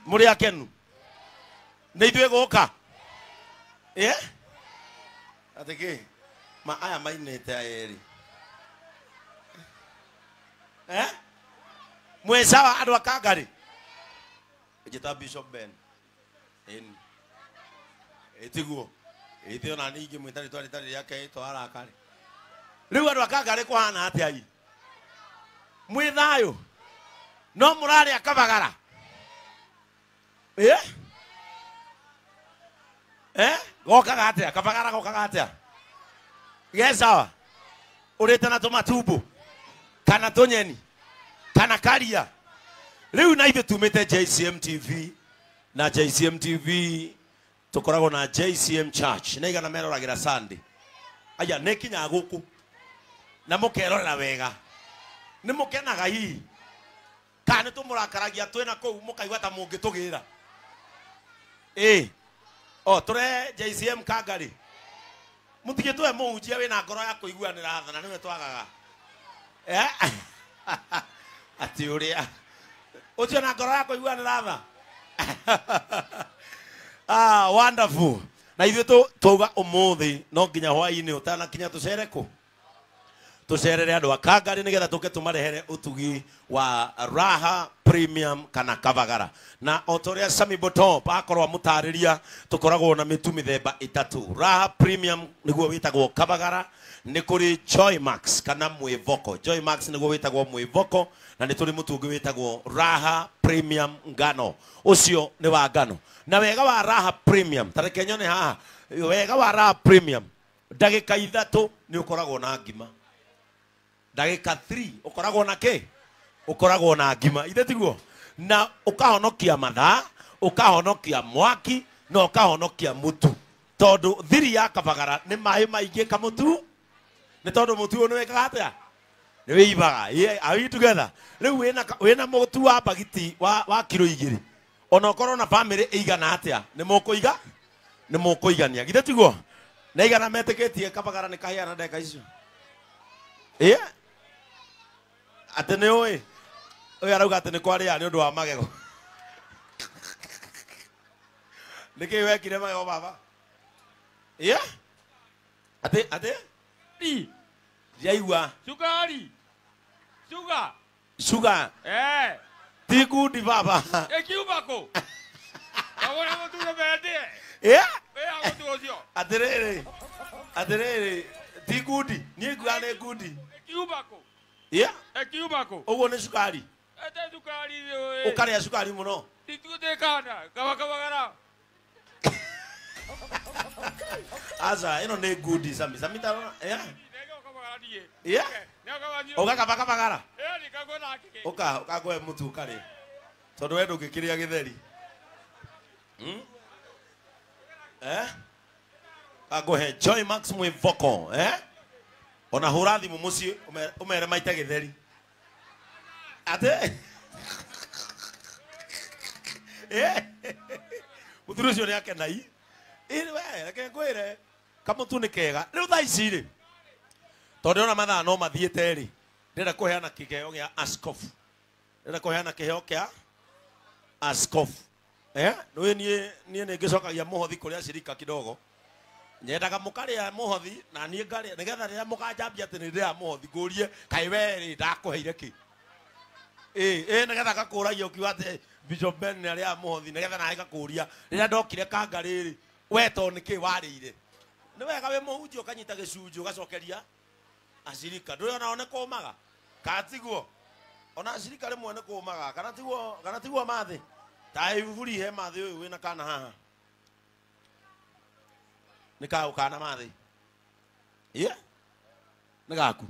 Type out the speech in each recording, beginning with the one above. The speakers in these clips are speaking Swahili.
muri akenu nä ithuä gå ka atä kä ma aya mainä te aerä mwä sawa andå akangarä njä ta Bishop Ben tiguo ithä ona ningä mwä tarä twarä tarä rä ake twarakarä rä u andå akangarä kå hana atä ai mwä thayå no må rarä a kabagara gokaga atä a kabagara gokaga atä a ge sawa å rä te na tå matumbå kana tå nyeni kana karia rä u na ithuä tumä te JCM TV na JCM TV tå koragwo na JCM Church na igana meroragä ra Sunday aya nä kinyaga gå kå na må kerorera wega nä må kenaga hihi kana nä tå må rakaragia twä na kå u må kaigua ta må ngä tå gä ra tå re JCM kangarä må tigä twe må hunjia wä na ngoro ya kå iguanä ra thana nä we twagaga atä å rä a å cio na ngoro ya kå iguanä ra tha wonderful na ithuä twauga å må thä no nginya hwainä å tanakinya tå cere kå tå cerere andå a kangarä nä getha tå ke tå marehere å tugi wa Raha Premium kana kabagara na o to ria Sami Botop akorwo må tarä ria tå koragwo na mä tu mä themba ĩtatũ Raha Premium nä guo wä tagwo kabagara nä kå rä Joy Max kana mwä voko Joy Max nä guo wä tagwo mwä voko na nä tå rä må tå ngä wä tagwo Raha Premium ngano å cio nä wa ngano na wega wa Raha Premium tareke nyone haha wega wa Raha Premium ndagä ka ithatå nä å koragwo na ngima ndagika 3 ukoragwo na ke ukoragwo na ngima ithe tiguo na ukahonokia mathaa ukahonokia mwaki na ukahonokia mutu tondu thiri ya kabagara ni mai maingi kamutu ni tondu mutu ni wekaga atia ni wiibaga are we together riu wina mutu wa bagiti wa kilo 2 ona ukorwo na family igana atia ni mukuigania githe tiguo na igana metikitie kabagara ni kahiana ndeka icio ate nä å ä å yå arauga atä nä kwarä a nä å ndå wa magego nä kä wekire magego baba atä yaigua suga ti ngundi baba atä rä rä ti ngundi niä nguga nä ngundi uguo nä cukari å karä a cukari må no aca ä no nä ngundi Sami tarona å gakabakabagara å kangwe må tu å karä tondå we ndå ngä kä rä a gä theri kangåhe Joy Max mwä voko ona hå ra thimå må ciä å mere maite gä theri atä må thuri å cio nä akenai reke ngwä re kamå tu nä kega rä u tha ici rä tondå ona mathaa no mathiä te rä ndärenda kå heana kä heo gä a askofu ndärenda kå heana kä heo kä a askofu nä niä nä ngä cokagia må hothi kå rä a cirika kidogo nyendaga mukaria muhothi na nie ngaria nigetha riria mukajambia ati ni ndira muhothi ngurie kai we ri ndakuheire ki nigetha gakuragia ukiwa ati Bishop Ben ni aria muhothi nigetha nae gakuria riria ndokire kangari ri we to ni ki warire ni wega we muhunji ukanyita gicunji ugacokeria acirika nduri ona one kumaga katiguo ona acirika rimwe ni kumaga kana tiguo mathi ta iburi he mathi uyu wina kana haha nä kaå kana mathä nä gaku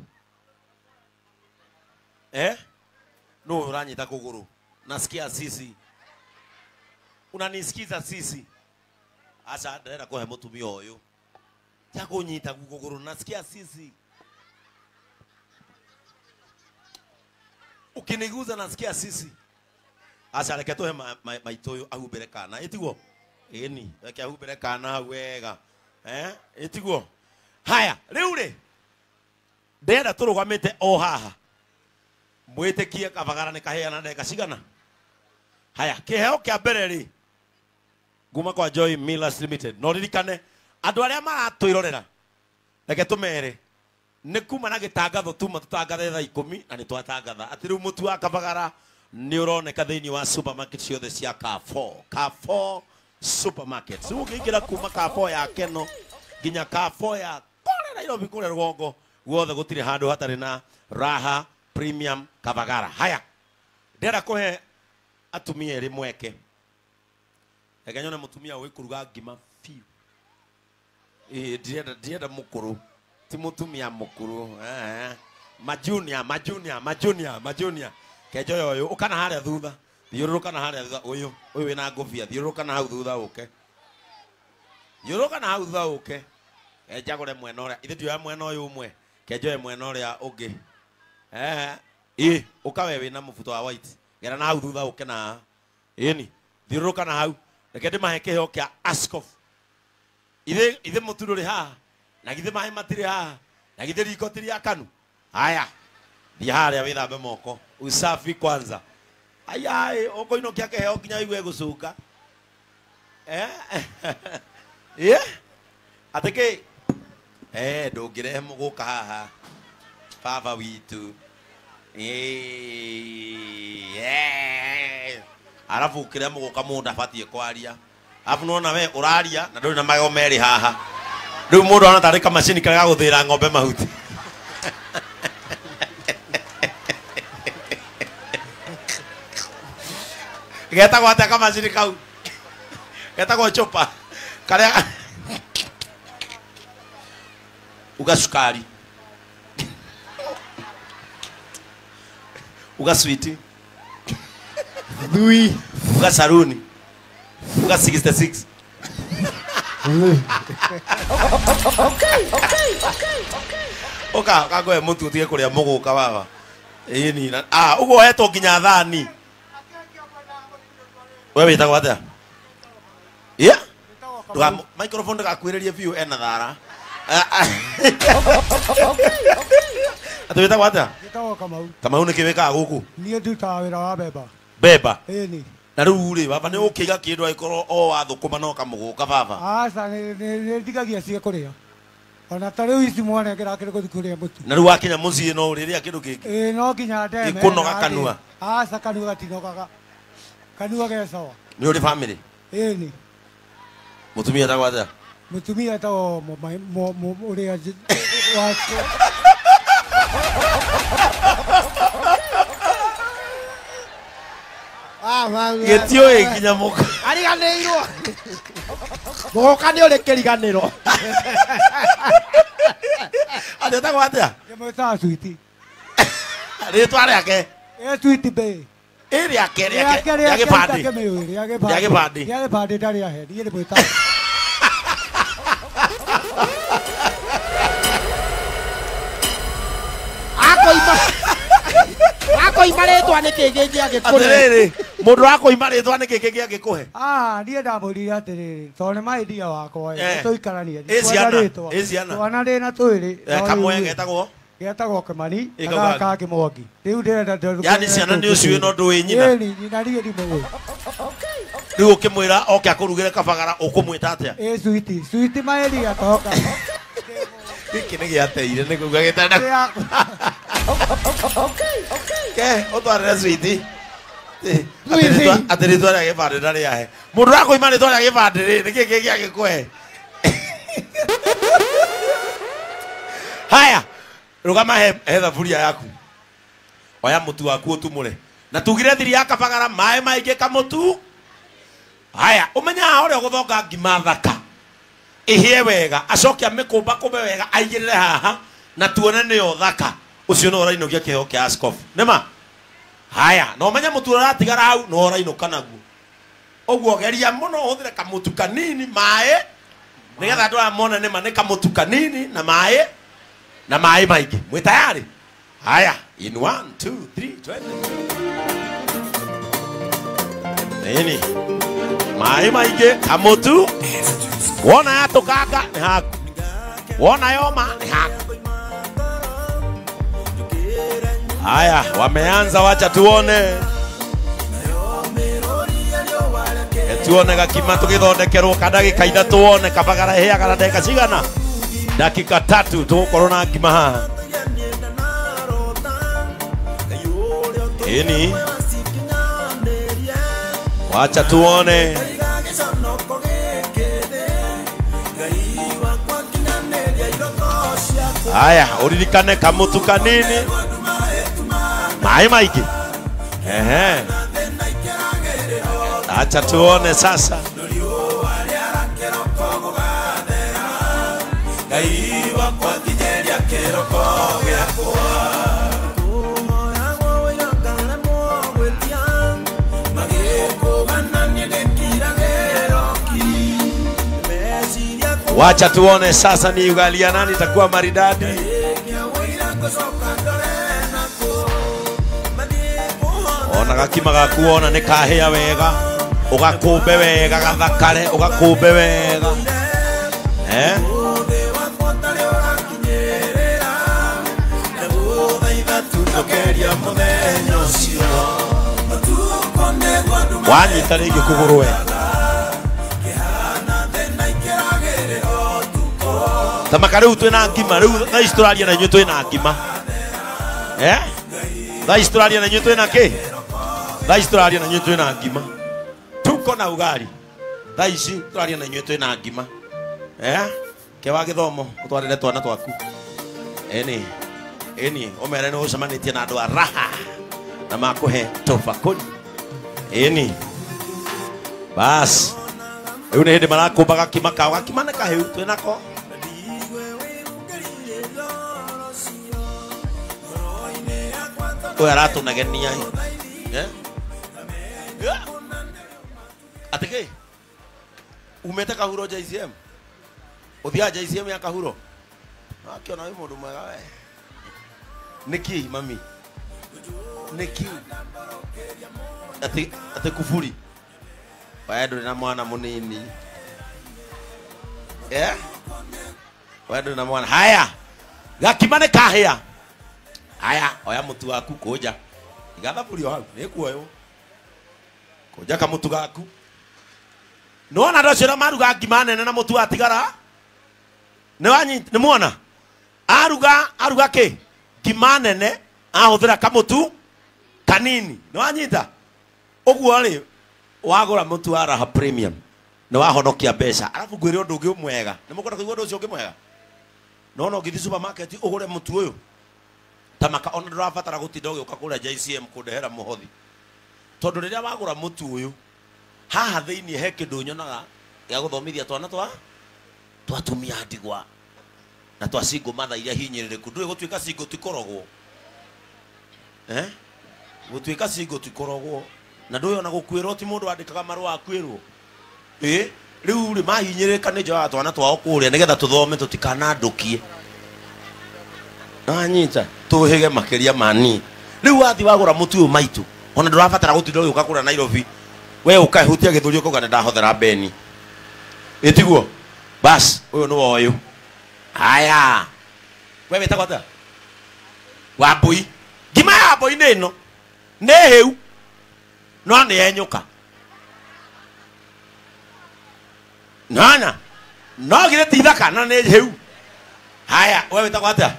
no å ranyita kå gå rå nasikia sisi unanisikiza sisi aca ndarenda kå he må tumia å yå ya kå nyita kå gå rå nasikia sisi ukiniguza nasikia sisi aca reke tå he maitå yå ahumbä re kana ä tiguo ĩni reke ahumbä re kana wega itiguo haya riu ri ndenda turugamite o haha mwitikie kabagara ni kaheana ndeka cigana Haya, kiheo kia mbere ri. Guma kwa Joy Millers Limited. No ririkane andu aria maratwirorera. Reke tumere. Nĩ kuma na gĩtangatho tuma tũtangathe thaa 10 na nĩ twatangatha atĩ rĩu mũtu wa Kabagara nĩ ũroneka thĩinĩ wa supermarket ciothe cia Carrefour supermarket. Rĩu ũngĩingĩra kuma Carrefour ya Keno nginya Carrefour ya kũrĩa Nairobi kũrĩa rũgongo guothe gũtirĩ handũ hatarĩ na Raha Premium Kabagara. Haya, ndĩrenda kũhe atumia erĩ mweke. Reke nyone mũtumia ũĩ kũruga ngima biũ. Ndĩrenda mũkũrũ. Timutumia mukuru majunia kejo yoyo ukana haria thutha thiururuka na haria thutha uyu wina ngofia thiururuka na hau thutha uke thiururuka na hau thutha uke ejagore mwena uria ithe dio mwena uyu umwe kejo ye mwena uria ungi ukawe wina mufuto wa white gera na hau thutha uke na ini thiururuka na hau reke ndimahe kiheo kia Ascoff ithe mutururi haha na githe mahe matire ha na githe riko tiri akanu. Haya thia haria withambe moko usafi kwanza. Ayai oko ino kia keheo nginya igue gucuka ateke ndungirehe muguka haha baba witu arafu ukire muguka mundu abatie kwaria afu nona we uraria na nduri na mago meri haha. Rĩu mũndũ anatarĩka macini kaga gũthĩra ng'ombe mahuti. Getagwo atĩa kamacini kau? Getagwo chopa. Karĩa uga sukari. Uga sweet. Dui. Uga saruni. Uga 66. Oka kagoe mutu utige kuria muguka baba ni ugo heto nginya thani we witagwo atia microphone ndagakwirerie view ena thara atu witagwo atia Kamau ni kiweka guku nie ndutaga wira wa beba ni na riu ri baba ni ukiga kindu aikorwo o wathukuma no kamuguka baba aca ni ndigagia cie kuria ona ta riu ici mwana ngira kiri guthi kuria mutu na riu wakinya mucii no uriria kindu kingi no nginya ndeme ikunoga kanua aca kanua gatinogaga kanua gecawa ni uri family ni mutumia tagwo atia mutumia tawo uria wa getio nginya muka ariganirwo muka ni uri kiriganiro ate tagwo atia ndimwita switi ritwa riake switi be riake gipandi ndari ahe ni ndimwita akoima ritwa niki gingi agikuhe mundu akoima ritwa niki gingi agikuhe nie ndamwirire atiriri tondu ni maidia wakwa tuikaranie twana rina twiri kamwe getagwo Kimani gaka Kimwangi riu ndirenda yani ciana ni ucio no ndui nyina nyina rie ndimwe riu ukimwira oke akurugire Kabagara ukumwita atia switi maidia toka giki ni giateire ni kuga gitanda ke otware switi atiritwa ria gibandi ndari ahe mundu akoima ritwa ria gibandi ri niki gingi agikuhe. Haya rugama he thaburia yaku oya mutu waku utumure na tugire thiri ya Kabagara mai maingi kamutu. Haya umenya uria guthonga ngima thaka ihie wega acokia mikumba kube wega aigirire haha na tuone niyo thaka ucio no rainogia kiheo kia Ascoff nima. Haya no umenya mutu uratigara hau no rainuka naguo oguo geria muno uthire kamutu kanini mai nigetha andu amona nima ni kamutu kanini na mai maingi mwi tayari. Haya in 1 2 3 20 nini mai maingi kamutu wona yatukanga ni haku wona yoma ni haku. Haya wameanza, wacha tuone. tuone gakima tugithondekerwo kadagika ithatu wone kabagara heaga na ndeka cigana dakika 3 tugukorwo na ngima haha ini wacha tuone haya uririkane kamutu kanini mai maiki acha tuone sasa kaiwa kwa kijeria kiroko gyakwa wacha tuone sasa ni ugalia nani itakuwa maridadi ona gakima gakuona ni kahia wega ugakumbe wega gathakare ugakumbe wega wanyita rĩngĩ kũgũrũ wega tamaka rĩu twĩna ngima rĩu thaa ici tũraria na inyuĩ twĩna ngima thaa ici tũraria na inyuĩ twĩna kĩ thaa ici tũraria na inyuĩ twĩna ngima tuko na ugali thaa ici tũraria na inyuĩ twĩna ngima ke wa gĩthomo ũtwarĩre twana twaku eni ũmere nĩ ũcemanĩtie na andũ a raha na makũhe tofakoni bas rĩu nĩ hĩndĩ marakũmba gakima kao gakima nĩ kahĩu twĩnako ũyũ aratũnegenia atĩkĩ umĩte kahuro JCM ũthiaga JCM ya kahuro akĩona wĩ mũndũ mwega we nĩkĩ mami nĩkĩ atĩ kuburi waya ndũrĩ na mwana mũnini waya ndũrĩ na mwana haya gakima nĩ kahĩa haya oya mũtu waku kũnja igathaburio hau nĩ kuoywo kũnja kamũtu gaku nĩwona andũ acio maruga ngima nene na mũtu watigara nĩ muona aruga kĩ ngima nene ahũthĩra kamũtu kanini nĩwanyita ũguo rĩ wagũra mũtu wa Raha Premium nĩ wahonokia mbeca arabu ngwĩre ũndũ ũngĩ mwega nĩ mũkona kũigua ũndũ ũcio ũngĩ mwega no ũgĩthiĩ supermarket ũgũre mũtu ũyũ tamaka ona ndũrabatara gũtinda ũgĩũka kũrĩa JCM kũndehera mũhothi tondũ rĩrĩa wagũra mũtu ũyũ haha thĩinĩ he kĩndũ nyonaga gĩa gũthomithia twana twatumia ndigwa na twa single mother iria hinyĩrĩrĩku ndũĩ gũtuĩka single tikorogwo gũtuĩka single tikorogwo na ndũĩ ona gũkuĩrwo ti mũndũ wandĩkaga marũa akwĩrwo rĩu rĩ mahinyĩrĩka nĩ njoyaga twana twao kũrĩa nĩgetha tũthome tũtikanandũkie anyita tũhĩge makĩria mani rĩu wathi wagũra mũtu ũyũ maitũ ona ndũrabatara gũtinda ũgĩũka kũrĩa Nairobi we ũkahutia gĩthũri ũkauga nĩ ndahothera beni ĩtiguo bas ũyũ nĩ woyũ haya we wĩtagwo atĩa Wambui ngima ya Wambui nĩ ĩno nĩ hĩu no nĩ yenyũka nana no githĩ ti thaka na nĩ hĩu haya we wĩtagwo atĩa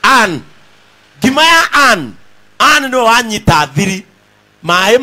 Ann ngima ya Ann nĩ wanyita thiri maĩ